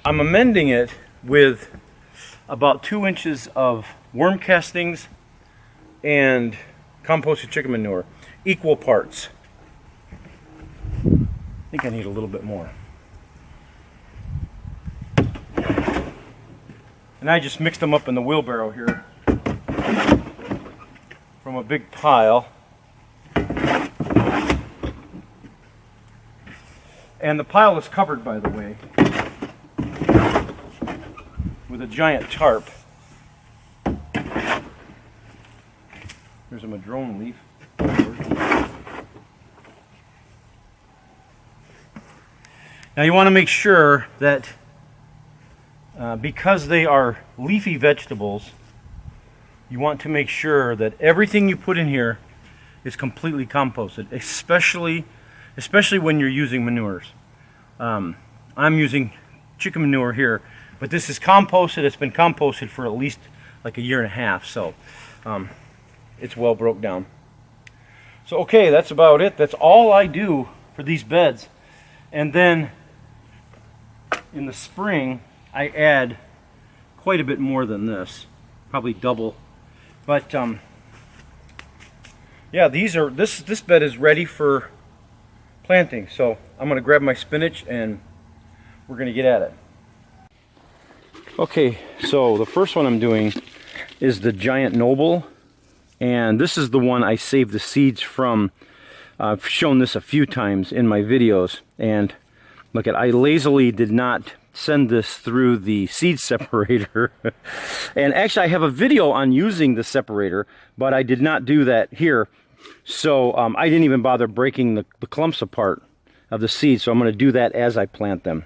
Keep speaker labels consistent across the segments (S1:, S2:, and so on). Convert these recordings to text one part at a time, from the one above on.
S1: I'm amending it with about 2 inches of worm castings and composted chicken manure, equal parts. I think I need a little bit more. And I just mixed them up in the wheelbarrow here from a big pile. And the pile is covered, by the way, with a giant tarp. There's a madrone leaf. Now you want to make sure that because they are leafy vegetables, you want to make sure that everything you put in here is completely composted, especially when you're using manures. I'm using chicken manure here, but this is composted. It's been composted for at least like a year and a half, so it's well broke down. So okay, that's about it. That's all I do for these beds. And then in the spring I add quite a bit more than this, probably double. But yeah, this bed is ready for planting. So I'm going to grab my spinach and we're going to get at it. Okay, so the first one I'm doing is the Giant Noble, and this is the one I saved the seeds from. I've shown this a few times in my videos, and look at, I lazily did not send this through the seed separator. And actually I have a video on using the separator, but I did not do that here. So I didn't even bother breaking the clumps apart of the seeds, so I'm going to do that as I plant them.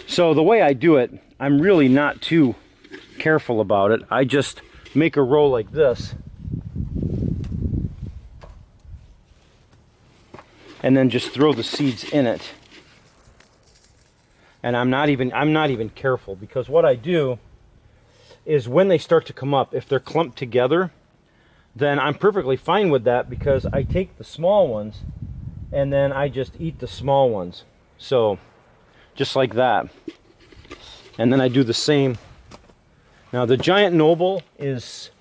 S1: So the way I do it, I'm really not too careful about it. I just make a row like this, and then just throw the seeds in it. And I'm not even careful, because what I do is when they start to come up, if they're clumped together, then I'm perfectly fine with that, because I take the small ones and then I just eat the small ones. So just like that. And then I do the same. Now the Giant Noble is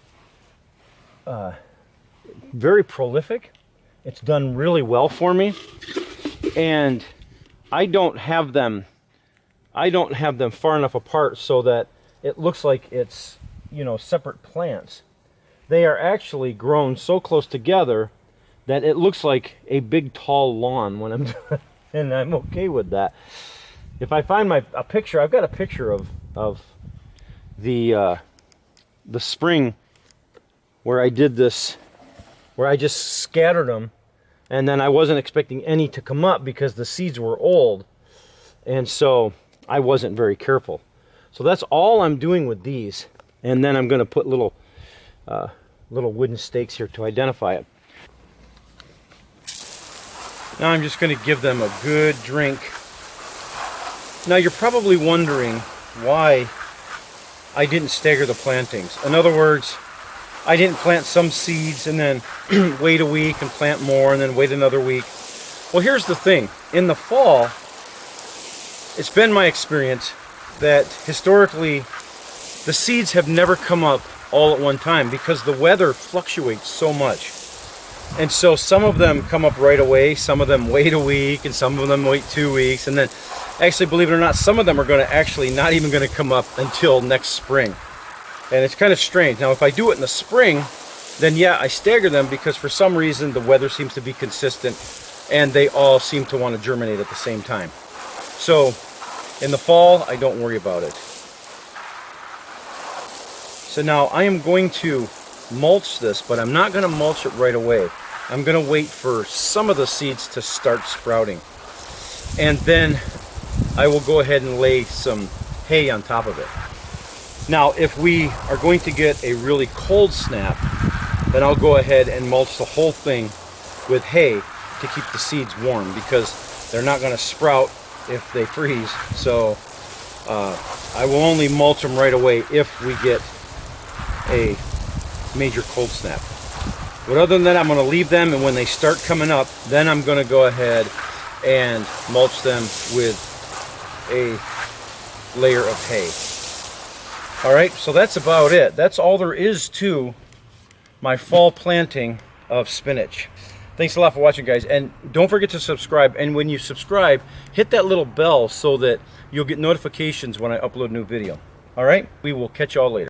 S1: very prolific. It's done really well for me, and I don't have them far enough apart so that it looks like it's, you know, separate plants. They are actually grown so close together that it looks like a big tall lawn when I'm done, and I'm okay with that. If I find a picture, I've got a picture of the spring where I did this, where I just scattered them, and then I wasn't expecting any to come up because the seeds were old, and so I wasn't very careful. So that's all I'm doing with these, and then I'm going to put little wooden stakes here to identify it. Now I'm just going to give them a good drink. Now you're probably wondering why I didn't stagger the plantings. In other words, I didn't plant some seeds and then wait a week and plant more and then wait another week. Well, here's the thing. In the fall, it's been my experience that historically the seeds have never come up all at one time because the weather fluctuates so much. And so some of them come up right away, some of them wait a week, and some of them wait 2 weeks, and then actually, believe it or not, some of them are going to actually not even going to come up until next spring. And it's kind of strange. Now if I do it in the spring, then yeah, I stagger them because for some reason the weather seems to be consistent and they all seem to want to germinate at the same time. So in the fall, I don't worry about it. So now I am going to mulch this, but I'm not going to mulch it right away. I'm going to wait for some of the seeds to start sprouting. And then I will go ahead and lay some hay on top of it. Now, if we are going to get a really cold snap, then I'll go ahead and mulch the whole thing with hay to keep the seeds warm, because they're not going to sprout if they freeze. So I will only mulch them right away if we get a major cold snap. But other than that, I'm going to leave them, and when they start coming up, then I'm going to go ahead and mulch them with a layer of hay. All right, so that's about it. That's all there is to my fall planting of spinach. Thanks a lot for watching, guys, and don't forget to subscribe. And when you subscribe, hit that little bell so that you'll get notifications when I upload a new video. All right, we will catch y'all later.